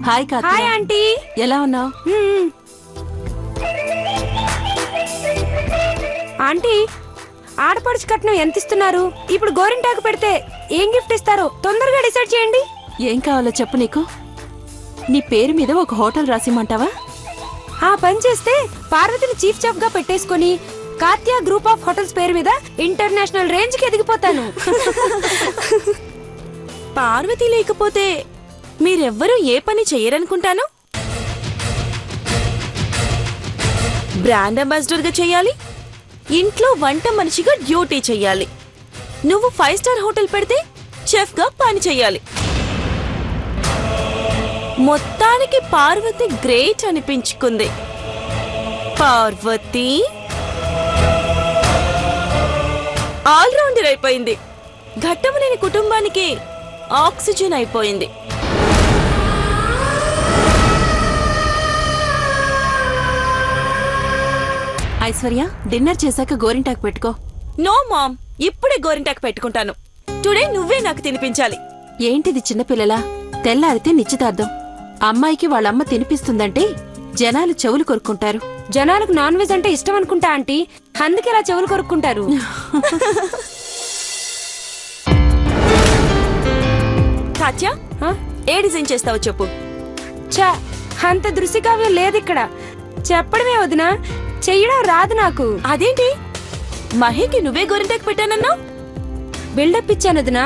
Hi Kathya. Hi aunty. ఎలా ఉన్నావు? Aunty, ఆడపడుచు కట్నం ఎంత ఇస్తున్నారు? ఇప్పుడు గోరింటాకు పెడితే ఏం గిఫ్ట్ ఇస్తారో తొందరగా డిసైడ్ చేయండి. ఏం కావాలో చెప్పు. నీకు నీ పేరు మీద ఒక హోటల్ రాసిమంటావా? ఆ పని చేస్తే పార్వతిని చీఫ్ చెఫ్ గా పెట్టేసుకొని కాత్య గ్రూప్ ఆఫ్ హోటల్స్ పేరు మీద ఇంటర్నేషనల్ రేంజ్ కి ఎదిగిపోతాను. పార్వతి లేకపోతే మీరెవ్వరూ ఏ పని చెయ్యరనుకుంటాను. బ్రాండ్ అంబాసిడర్ గా చెయ్యాలి, ఇంట్లో వంట మనిషిగా డ్యూటీ చెయ్యాలి. నువ్వు 5 స్టార్ హోటల్ పెడితే చెఫ్ గా పని చెయ్యాలి. మొత్తానికి పార్వతి గ్రేట్ అనిపించుకుంది. పార్వతి ఆల్రౌండర్ అయిపోయింది. ఘట్టమనేని కుటుంబానికి ఆక్సిజన్ అయిపోయింది. ఐశ్వర్య, డిన్నర్ చేశాక గోరింటాకు పెట్టుకో. నో మామ్, ఇప్పుడే గోరింటాకు పెట్టుకుంటాను. టుడే నువ్వే నాకు తినిపించాలి. ఏంటిది చిన్నపిల్లలా? తెల్లారితే నిశ్చితార్థం. అమ్మాయికి వాళ్ళమ్మ తినిపిస్తుందంటే జనాలు చెవులు కొరుక్కుంటారు. జనాలకు నాన్ వెజ్ అంటే ఇష్టం అనుకుంటా ఆంటీ, అందుకే ఇలా చెవులు కొరుక్కుంటారు. కాత్య, ఏ డిజైన్ చేస్తావో చెప్పు. చా, అంత దృశ్యకావ్యం లేదు ఇక్కడ. చెప్పడమే వదినా, చెయ్యడం రాదు నాకు. అదేంటి, మహికి నువ్వే గోరింటాకు పెట్టానన్నావు? బిల్డప్ ఇచ్చాను వదినా.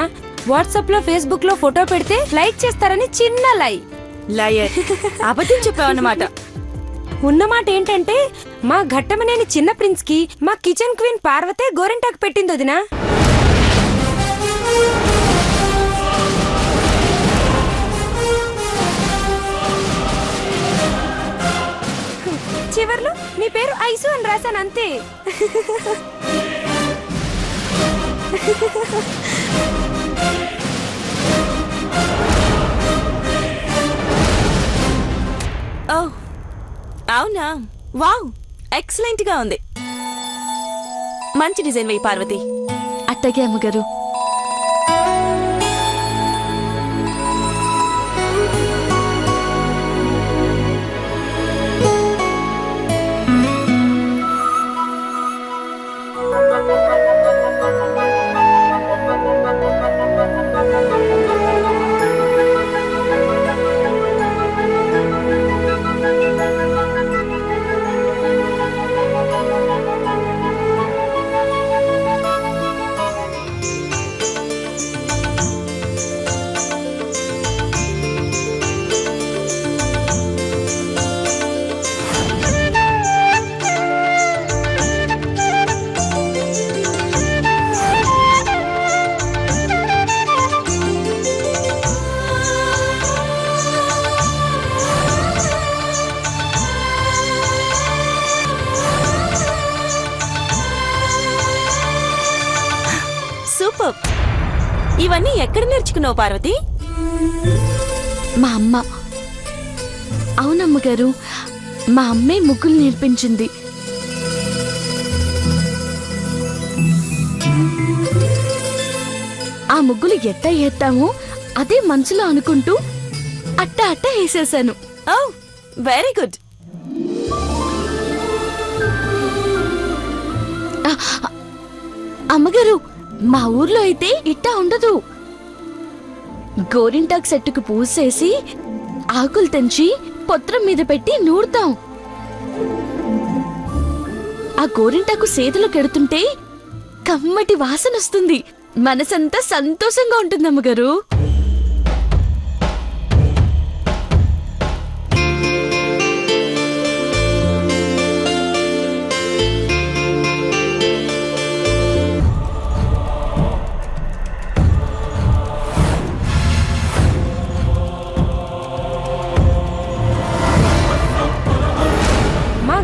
వాట్సాప్ లో ఫేస్బుక్ లో ఫోటో పెడితే లైక్ చేస్తారని చిన్న లయర్. అబద్ధం చెప్పావన్నమాట. ఉన్నమాట ఏంటంటే మా ఘట్టమనేని చిన్న ప్రిన్స్ కి మా కిచెన్ క్వీన్ పార్వతే గోరింటాకు పెట్టింది వదినా. చివర్లో మీ పేరు ఐసు అని రాశాను అంతే. ఓ అవునా, వావ్, ఎక్సలెంట్ గా ఉంది. మంచి డిజైన్ వేయి పార్వతి. అట్టగే అమ్మగారు. సూపర్. ఇవన్నీ ఎక్కడ నేర్చుకున్నావు పార్వతి? మా అమ్మ. అవునమ్మగారు, మా అమ్మే ముగ్గులు నేర్పించింది. ఆ ముగ్గులు ఎట్ట వేస్తామో అదే మనసులో అనుకుంటూ అట్ట వేసేసాను. ఓ, వెరీ గుడ్. అమ్మగారు, మా ఊర్లో అయితే ఇట్టా ఉండదు. గోరింటాకు చెట్టుకు పూసేసి ఆకులు తెంచి పొత్రం మీద పెట్టి నూరుతాం. ఆ గోరింటాకు సేతులు కెడుతుంటే కమ్మటి వాసన వస్తుంది. మనసంతా సంతోషంగా ఉంటుంది అమ్మగారు.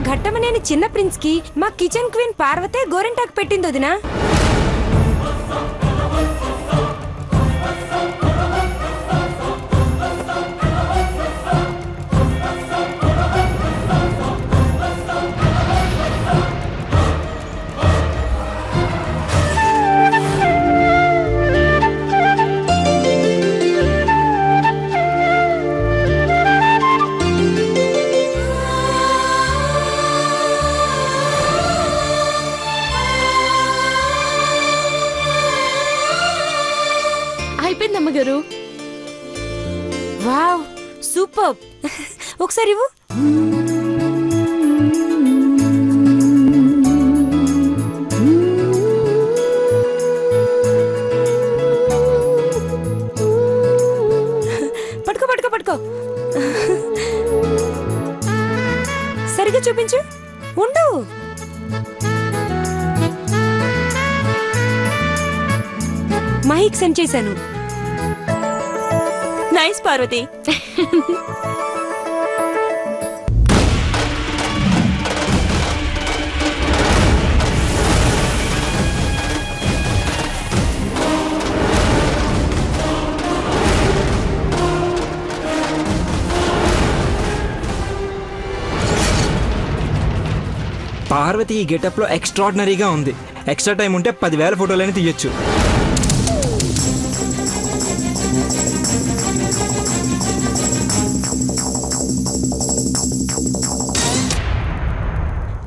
ఘట్టమనేని చిన్న ప్రిన్స్ కి మా కిచెన్ క్వీన్ పార్వతే గోరింటాకు పెట్టింది వదినా. ఒకసారి ఇవ్వు. పట్టుకో పట్టుకో పట్టుకో. సరిగా చూపించు. ఉండు. మైక్ సెండ్ చేశాను. నైస్ పార్వతి. పార్వతి ఈ గెటప్ లో ఎక్స్ట్రాడినరీగా ఉంది. ఎక్స్ట్రా టైం ఉంటే 10,000 ఫోటోలని తీయొచ్చు.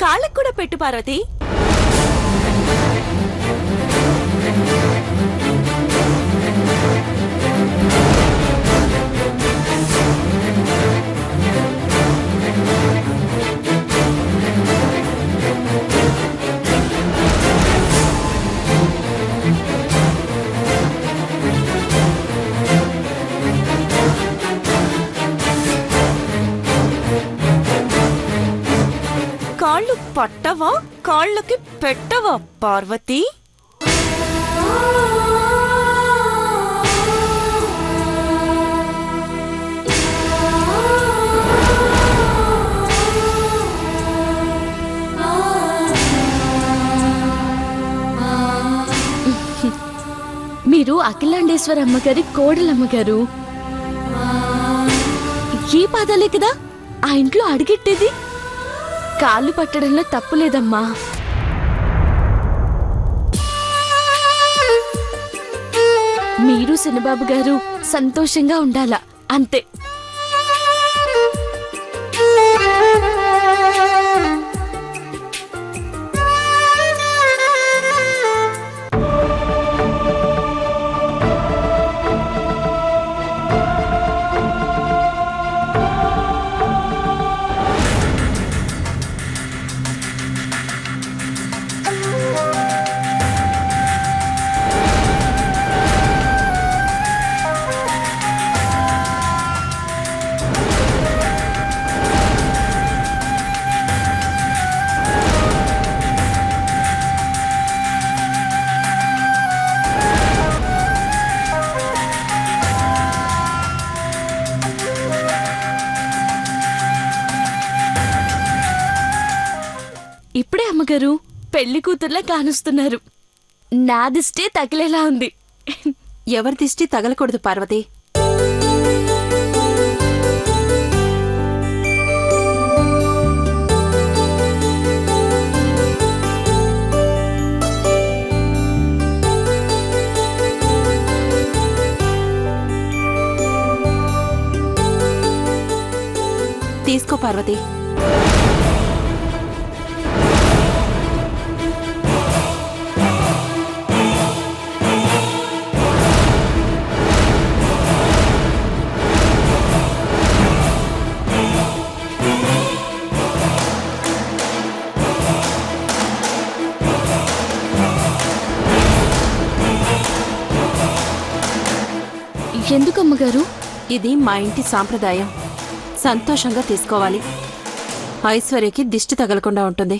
కాళ్ళకు కూడా పెట్టు పార్వతి. కాళ్ళు పట్టవా, కాళ్ళకి పెట్టవా పార్వతి? మీరు అఖిలాండేశ్వర అమ్మగారి కోడలమ్మగారు. ఈ పాదాలే కదా ఆ ఇంట్లో అడిగెట్టేది. కాళ్ళు పట్టడంలో తప్పు లేదమ్మా. మీరు సినబాబు గారు సంతోషంగా ఉండాలా, అంతే. ఇప్పుడే అమ్మగారు పెళ్లి కూతుర్లా కానుస్తున్నారు. నా దిష్టే తగిలేలా ఉంది. ఎవరి దిష్టి తగలకూడదు పార్వతి. తీసుకో పార్వతి. ఎందుకు అమ్మగారు? ఇది మా ఇంటి సాంప్రదాయం. సంతోషంగా తీసుకోవాలి. ఐశ్వర్యకి దిష్టి తగలకుండా ఉంటుంది.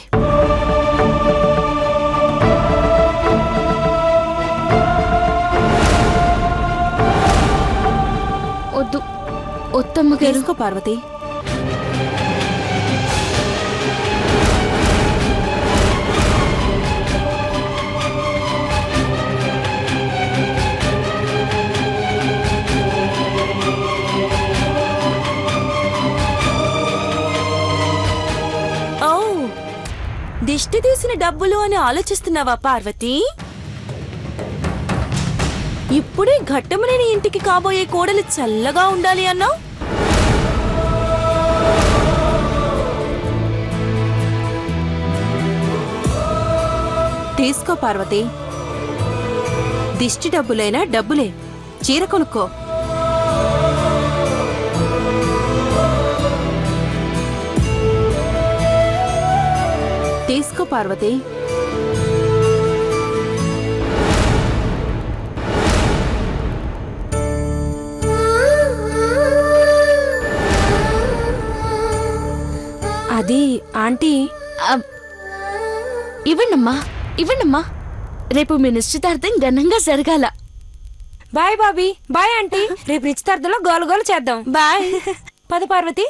వద్దు వద్దమ్మగారు. తీసుకో పార్వతి. దిష్టి తీసిన డబ్బులు అని ఆలోచిస్తున్నావా పార్వతి? ఇప్పుడే ఘట్టమనేని ఇంటికి కాబోయే కోడలు చల్లగా ఉండాలి అన్నావు. తీసుకో పార్వతి. దిష్టి డబ్బులైనా డబ్బులే. చీర కొనుక్కో. తీసుకో పార్వతి. అది ఆంటీ. అబ్, ఇవ్వండమ్మా ఇవ్వండమ్మా. రేపు మీ నిశ్చితార్థం ఘనంగా జరగాల. Bye Bobby. Bye aunty. రేపు నిశ్చితార్థంలో గోల గోల చేద్దాం. బాయ్. పద పార్వతి.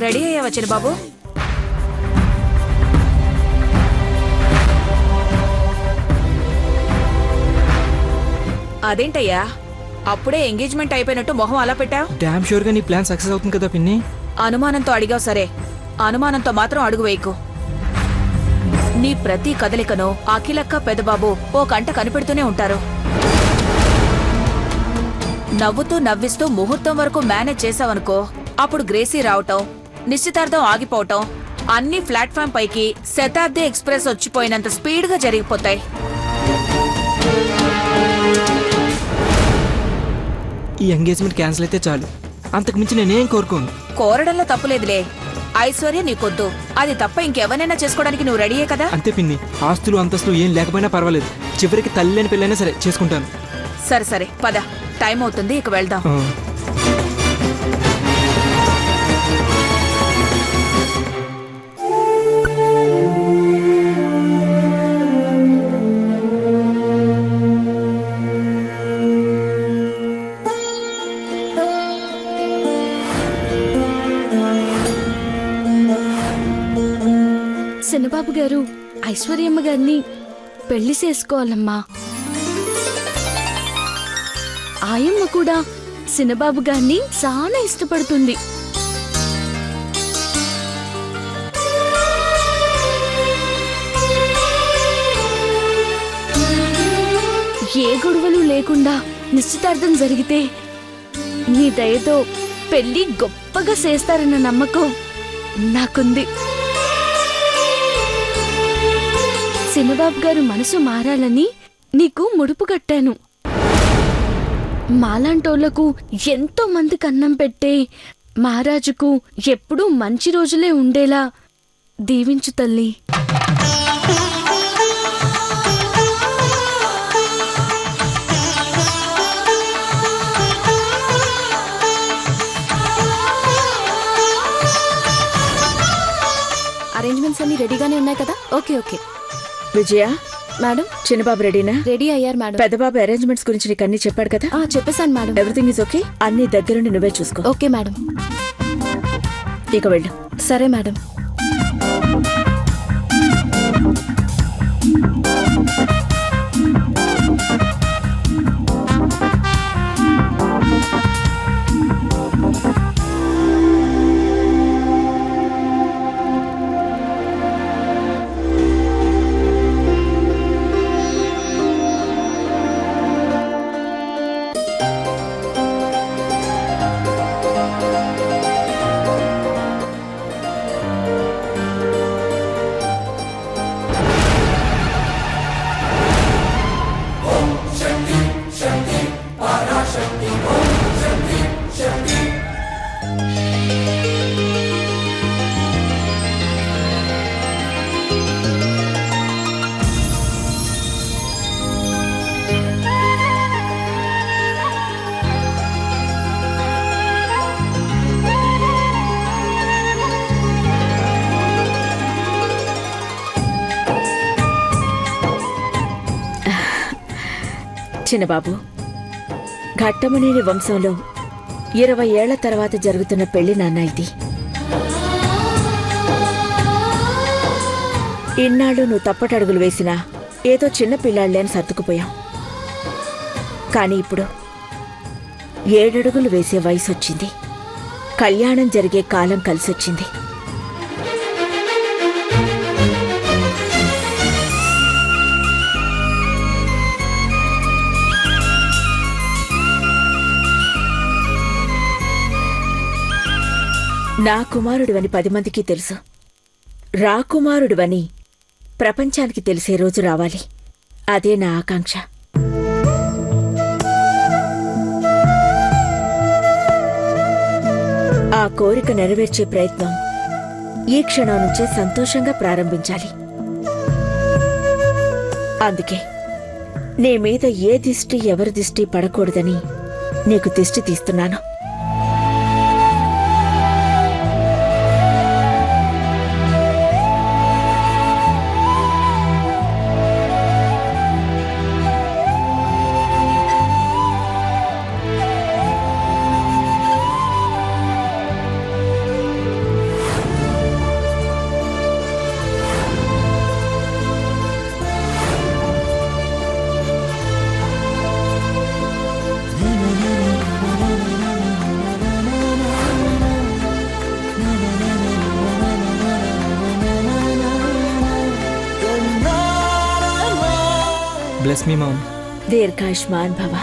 రెడీ అయ్యావా చిన్నబాబు? అదేంటయ్యా అప్పుడే ఎంగేజ్మెంట్ అయిపోయినట్టు మొహం అలా పెట్టావు? డామ్ షూర్ గా నీ ప్లాన్ సక్సెస్ అవుతుంది కదా పిన్ని. అనుమానంతో అడిగావు సరే, అనుమానంతో మాత్రం అడుగు వేయకు. నీ ప్రతి కదలికను అఖిలక్క పెదబాబు ఓ కంట కనిపెడుతూనే ఉంటారు. నవ్వుతూ నవ్విస్తూ ముహూర్తం వరకు మేనేజ్ చేసావనుకో, అప్పుడు గ్రేసీ రావటం, నిశ్చితార్థం ఆగిపోవటం అన్ని ప్లాట్ఫామ్ పైకి శతాబ్ది ఎక్స్ప్రెస్ వచ్చిపోయినంత స్పీడ్ గా జరిగిపోతాయి. ఈ ఎంగేజ్మెంట్ క్యాన్సిల్ అయితే చాలు, అంతకు మించి నేనేం కోరుకోను. కోరడంలో తప్పులేదులే. ఐశ్వర్య నీకొద్దు, అది తప్ప ఇంకెవరైనా చేసుకోవడానికి నువ్వు రెడీయే కదా. అంతే పిన్ని, ఆస్తులు అంతస్తులు ఏం లేకపోయినా పర్వాలేదు, చివరికి తల్లి లేని పెళ్ళైనా సరే చేసుకుంటాను. సరే సరే పద, టైం అవుతుంది, ఇక వెళ్దాం. ఆ. చిన్నబాబు గారు, ఐశ్వర్యమ్మ గారిని పెళ్లి చేసుకోవాలమ్మా. ఆయమ్మ కూడా చిన్నబాబు గారిని చాలా ఇష్టపడుతుంది. ఏ గొడవలు లేకుండా నిశ్చితార్థం జరిగితే నీ దయతో పెళ్లి గొప్పగా చేస్తారన్న నమ్మకం నాకుంది. చిన్నబాబు గారు మనసు మారాలని నీకు ముడుపు కట్టాను. మాలాంటోళ్లకు ఎంతో మందికి అన్నం పెట్టే మహారాజుకు ఎప్పుడూ మంచి రోజులే ఉండేలా దీవించు తల్లి. అరేంజ్మెంట్స్ అన్ని రెడీగానే ఉన్నాయి కదా? Okay okay. విజయ మేడం, చిన్నబాబు రెడీనా? రెడీ అయ్యారు మేడం. పెద్దబాబు అరేంజ్మెంట్స్ గురించి నీకు అన్ని చెప్పాడు కదా? చెప్పేశాను మేడం. Everything is okay? అన్ని దగ్గరుండి నువ్వే చూసుకో. Okay madam. ఇక వెళ్ళు. సరే మేడం. చిన్నబాబు, ఘట్టమనేని వంశంలో 20 ఏళ్ల తర్వాత జరుగుతున్న పెళ్లి నాన్న ఇది. ఇన్నాళ్ళు నువ్వు తప్పటడుగులు వేసినా ఏదో చిన్న పిల్లాళ్లే అని సర్దుకుపోయాం. కానీ ఇప్పుడు 7 అడుగులు వేసే వయసు వచ్చింది. కళ్యాణం జరిగే కాలం కలిసొచ్చింది. నా కుమారుడివని 10 మందికి తెలుసు. రాకుమారుడివని ప్రపంచానికి తెలిసే రోజు రావాలి. అదే నా ఆకాంక్ష. ఆ కోరిక నెరవేర్చే ప్రయత్నం ఈ క్షణం నుంచే సంతోషంగా ప్రారంభించాలి. అందుకే నీ మీద ఏ దిష్టి ఎవరి దిష్టి పడకూడదని నీకు దిష్టి తీస్తున్నాను. Bless me ma'am. దీర్ఘాయుష్మాన్ భవ.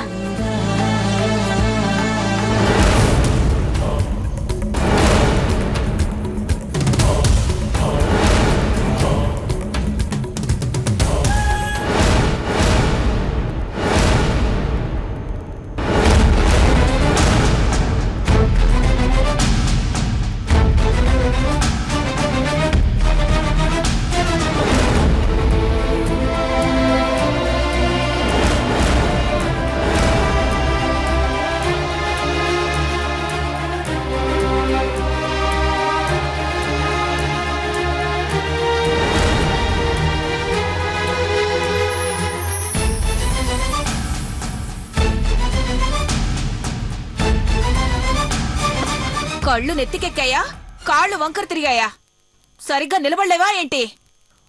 కళ్ళు నెత్తికెక్కాయా? కాళ్ళు వంకర తిరిగాయా? సరిగ్గా నిలబడలేవా ఏంటి?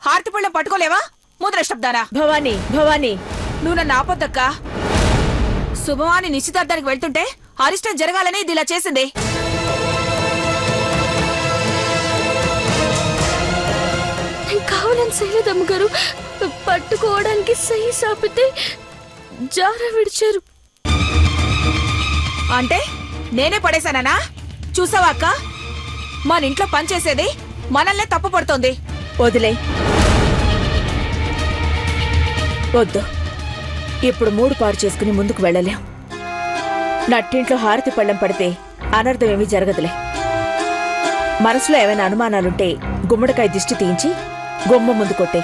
హారతి పళ్ళెం పట్టుకోలేవా? ముద్రష్టబ్దానా? భవానీ, భవానీ, నువ్వు నన్ను ఆపొద్దక్కా. శుభవాని నిశ్చితార్థానికి వెళ్తుంటే అరిష్టం జరగాలని ఇది ఇలా చేసింది. నేను కావాలని చేయలేదు అమ్మగారు. పట్టుకోవడానికి సై సాపితే జార విడిచారు. అంటే నేనే పడేశానా? చూసావా అక్క, మన ఇంట్లో పనిచేసేది మనల్నే తప్పు పడుతోంది. వదిలే. వద్దు, ఇప్పుడు మూడు పాడు చేసుకుని ముందుకు వెళ్ళలేం. నట్టింట్లో హారతి పళ్ళెం పడితే అనర్థం ఏమీ జరగదులే. మనసులో ఏమైనా అనుమానాలుంటే గుమ్మడికాయ దిష్టి తీయించి గుమ్మ ముందు కొట్టే.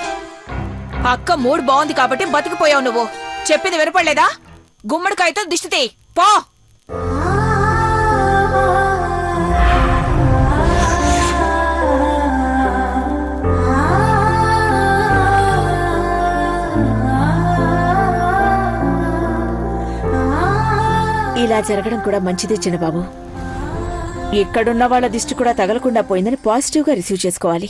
అక్క మూడు బాగుంది కాబట్టి బతికిపోయావు. నువ్వు చెప్పింది వినపడలేదా? గుమ్మడికాయతో దిష్టి తీ పో. ఇలా జరగడం కూడా మంచిదే చిన్నబాబు. ఇక్కడున్న వాళ్ళ దిష్టి కూడా తగలకుండా పోయిందని పాజిటివ్గా రిసీవ్ చేసుకోవాలి.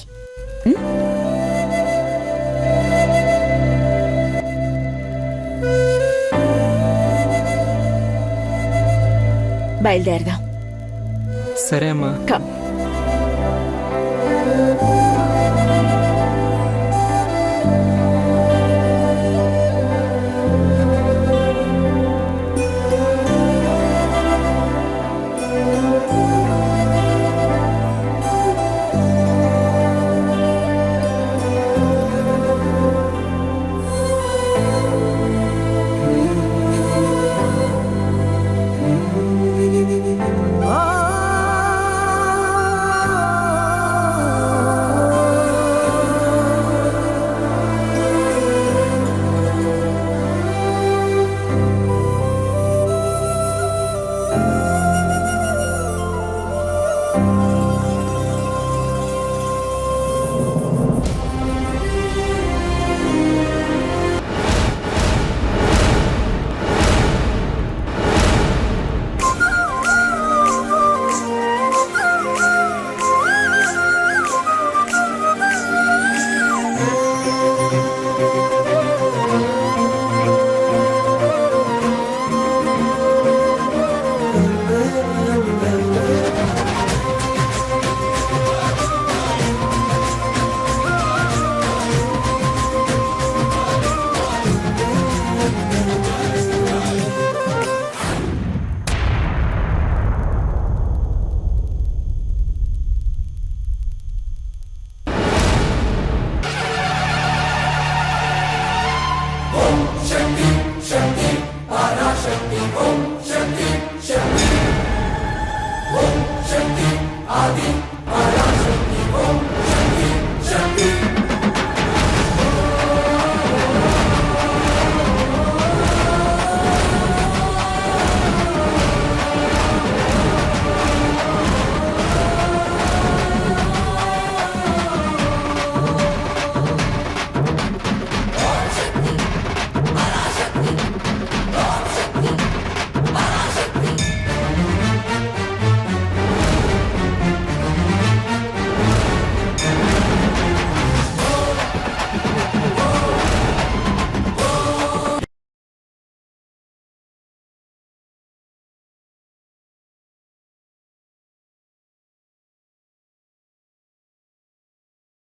బయలుదేరదాం. సరే అమ్మా. కమ్.